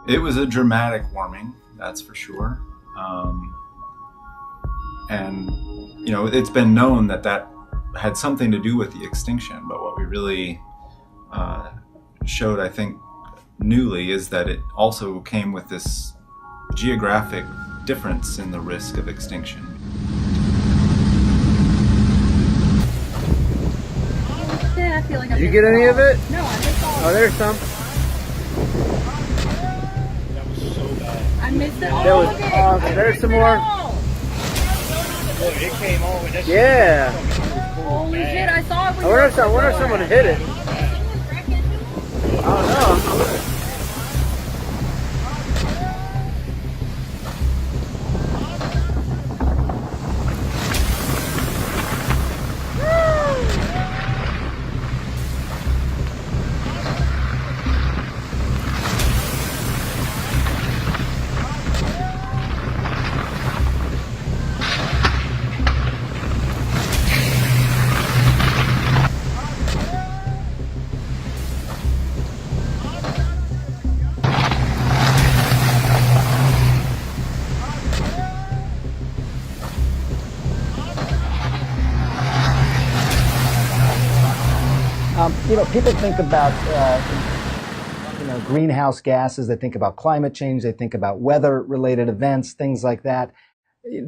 It was a dramatic warming, that's for sure. And, you know, it's been known that that had something to do with the extinction, but what we really showed, I think, newly is that it also came with this geographic difference in the risk of extinction. Yeah, I feel like Did you get any of it? No, I missed all. Oh, there's some. That was so bad. I missed it. There was, there's some more. Boy, it came over. That shit Yeah. Holy shit, I saw it. When I wonder if someone hit it. I don't know. You know, people think about, greenhouse gases. They think about climate change. They think about weather-related events, things like that.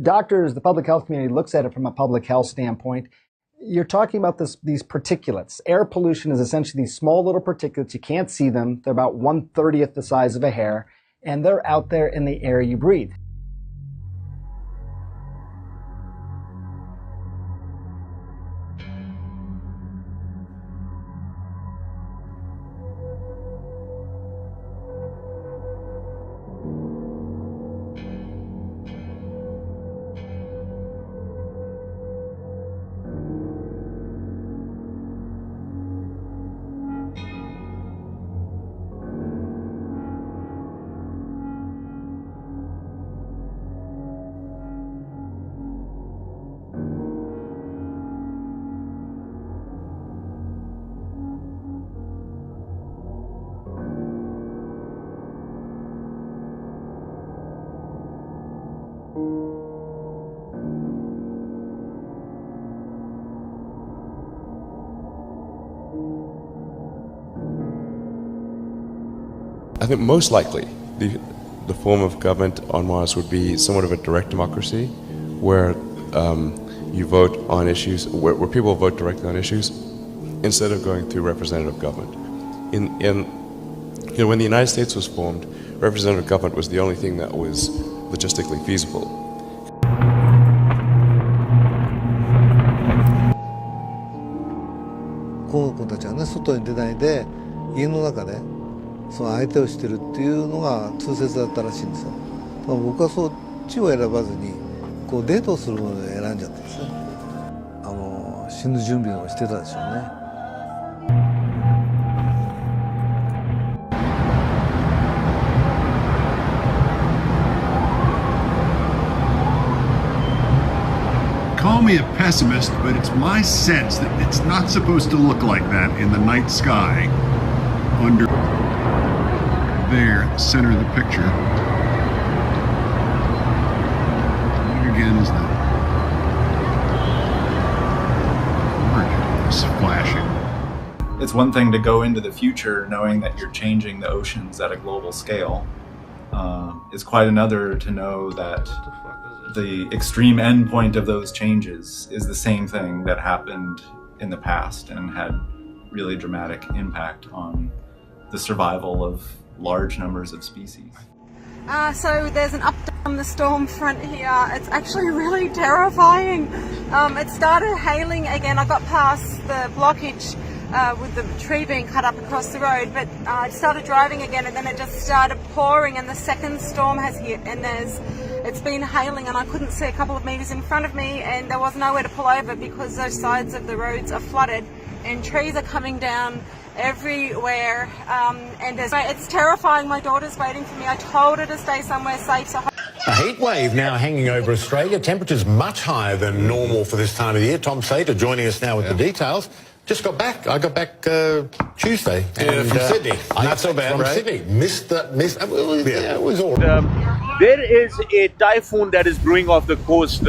Doctors, the public health community looks at it from a public health standpoint. You're talking about these particulates. Air pollution is essentially these small little particulates. You can't see them. They're about 1/30th the size of a hair, and they're out there in the air you breathe. I think most likely the form of government on Mars would be somewhat of a direct democracy, where you vote on issues, where people vote directly on issues, instead of going through representative government. When the United States was formed, representative government was the only thing that was logistically feasible. この子たちはね、外に出ないで家の中でその相手をしてるっていうのが通説だったらしいんですよ。僕はそっちを選ばずにこうデートをするものを選んじゃったんですね。死ぬ準備をしてたでしょうね。Call me a pessimist, but it's my sense that it's not supposed to look like that in the night sky under there, center of the picture. There again is the origin flashing. It's one thing to go into the future knowing that you're changing the oceans at a global scale. It's quite another to know that the extreme endpoint of those changes is the same thing that happened in the past and had really dramatic impact on the survival of large numbers of species. So there's an update on the storm front here. It's actually really terrifying. It started hailing again. I got past the blockage with the tree being cut up across the road, but I started driving again and then it just started pouring and the second storm has hit and it's been hailing and I couldn't see a couple of meters in front of me and there was nowhere to pull over because those sides of the roads are flooded and trees are coming down everywhere and it's terrifying. My daughter's waiting for me. I told her to stay somewhere safe. So a heat wave now hanging over Australia. Temperatures much higher than normal for this time of the year. Tom Sater joining us now with the details. Just got back. I got back Tuesday. From Sydney. Not so bad, From right? Sydney. It was all There is a typhoon that is brewing off the coast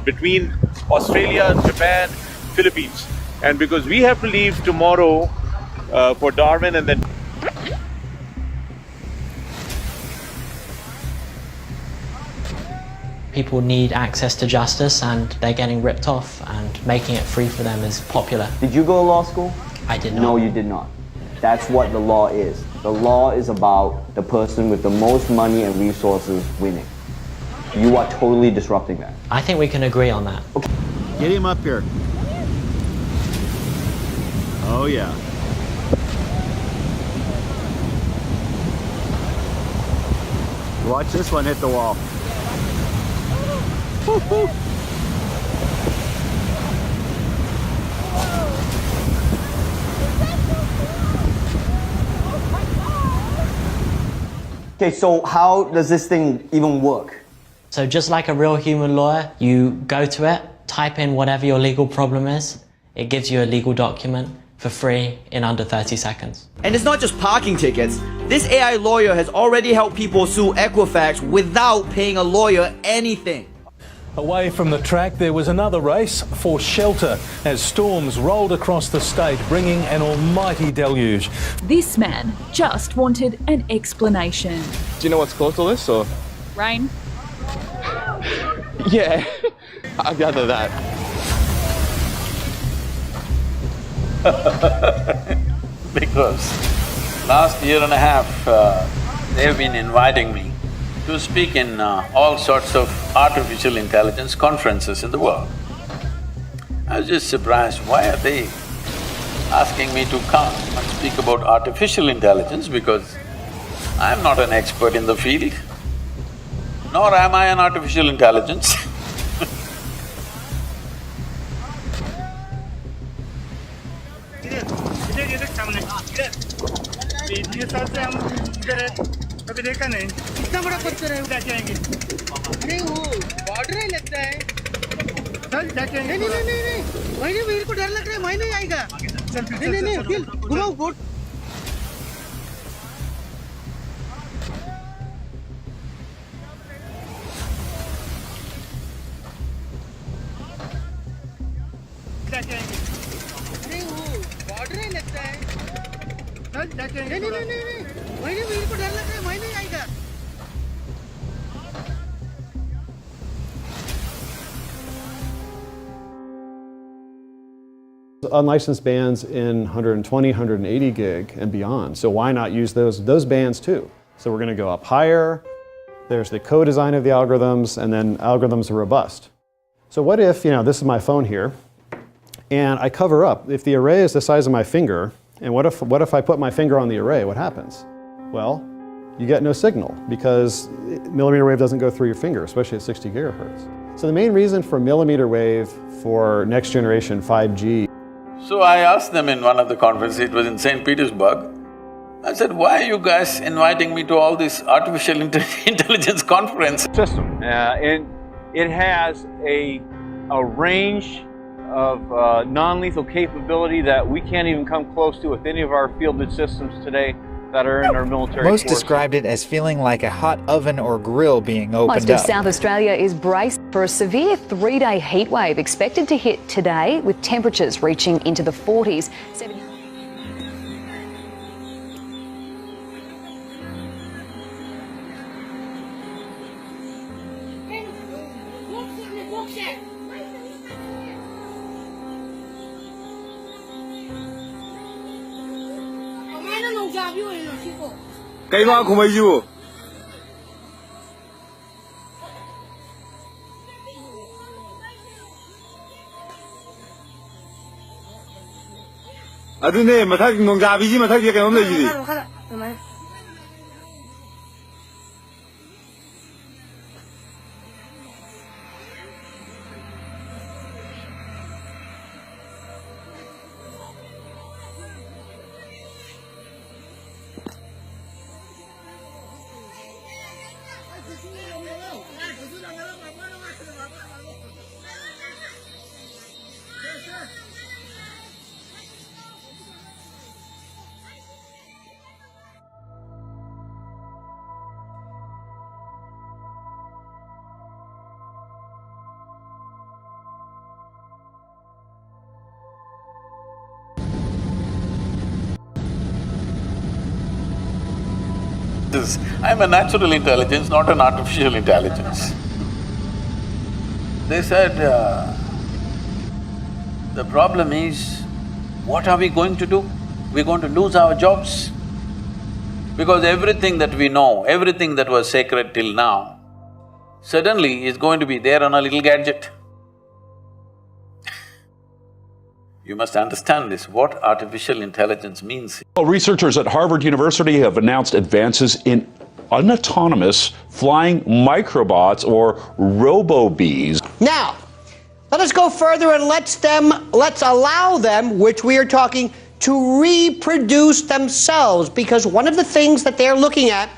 between Australia, Japan, Philippines. And because we have to leave tomorrow for Darwin and then people need access to justice and they're getting ripped off, and making it free for them is popular. Did you go to law school? I did not. No, you did not. That's what the law is. The law is about the person with the most money and resources winning. You are totally disrupting that. I think we can agree on that. Okay. get him up here. Oh yeah. Watch this one hit the wall. Okay, so how does this thing even work? So just like a real human lawyer, you go to it, type in whatever your legal problem is, it gives you a legal document for free in under 30 seconds. And it's not just parking tickets. This AI lawyer has already helped people sue Equifax without paying a lawyer anything. Away from the track, there was another race for shelter as storms rolled across the state, bringing an almighty deluge. This man just wanted an explanation. Do you know what's caused all this, or? Rain? Yeah, I gather that. Because last year and a half, they've been inviting me to speak in all sorts of artificial intelligence conferences in the world. I was just surprised, why are they asking me to come and speak about artificial intelligence, because I'm not an expert in the field, nor am I an artificial intelligence. कभी देखा नहीं इतना बड़ा पत्थर है क्या कहेंगे अरे वो बॉर्डर ही लगता है चल क्या कहेंगे नहीं नहीं नहीं नहीं वही नहीं मेरे को डर लग रहा है वही नहीं आएगा नहीं नहीं नहीं फिर घुमाओ बोट क्या कहेंगे अरे वो बॉर्डर ही लगता है चल क्या कहेंगे नहीं नहीं नहीं नहीं वही नहीं मेरे को डर लग रहा है वही नहीं आएगा Unlicensed bands in 120, 180 gig and beyond. So why not use those bands too? So we're going to go up higher. There's the co-design of the algorithms, and then algorithms are robust. So what if, this is my phone here, and I cover up. If the array is the size of my finger, and what if I put my finger on the array? What happens? Well, you get no signal because millimeter wave doesn't go through your finger, especially at 60 gigahertz. So the main reason for millimeter wave for next generation 5G. So I asked them in one of the conferences, it was in St. Petersburg, I said, why are you guys inviting me to all this artificial intelligence conference? System, and it has a range of non-lethal capability that we can't even come close to with any of our fielded systems today that are in our military Most forces. described it as feeling like a hot oven or grill being opened Most of up. South Australia is braced for a severe 3-day heat wave expected to hit today, with temperatures reaching into the 40s. Cái hoa của mấy dù? 아드네 마탁 농자비지 마탁 이게 없는 일이. I'm a natural intelligence, not an artificial intelligence. They said, the problem is, what are we going to do? We're going to lose our jobs. Because everything that we know, everything that was sacred till now, suddenly is going to be there on a little gadget. You must understand this, what artificial intelligence means. Researchers at Harvard University have announced advances in unautonomous flying microbots, or robo-bees. Now, let us go further and let's allow them, which we are talking, to reproduce themselves, because one of the things that they're looking at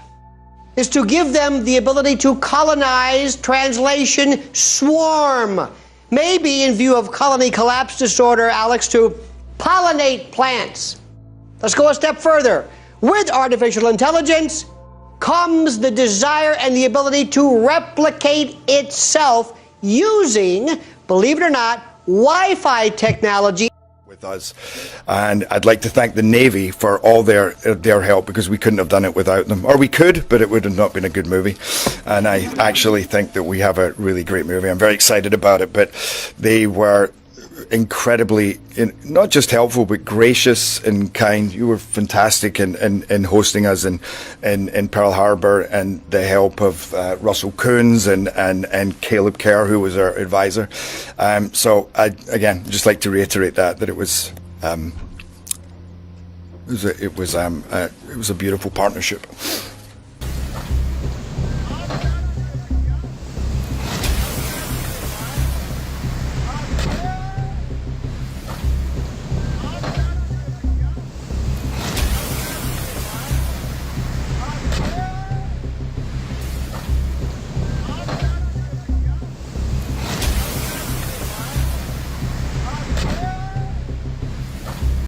is to give them the ability to colonize, translation, swarm. Maybe in view of colony collapse disorder, Alex, to pollinate plants. Let's go a step further. With artificial intelligence comes the desire and the ability to replicate itself using, believe it or not, Wi-Fi technology. With us, and I'd like to thank the Navy for all their help, because we couldn't have done it without them. Or we could, but it would have not been a good movie. And I actually think that we have a really great movie. I'm very excited about it, but they were incredibly, not just helpful, but gracious and kind. You were fantastic in hosting us in Pearl Harbor, and the help of Russell Coons and Caleb Kerr, who was our advisor. So I, again, just like to reiterate that it was a beautiful partnership.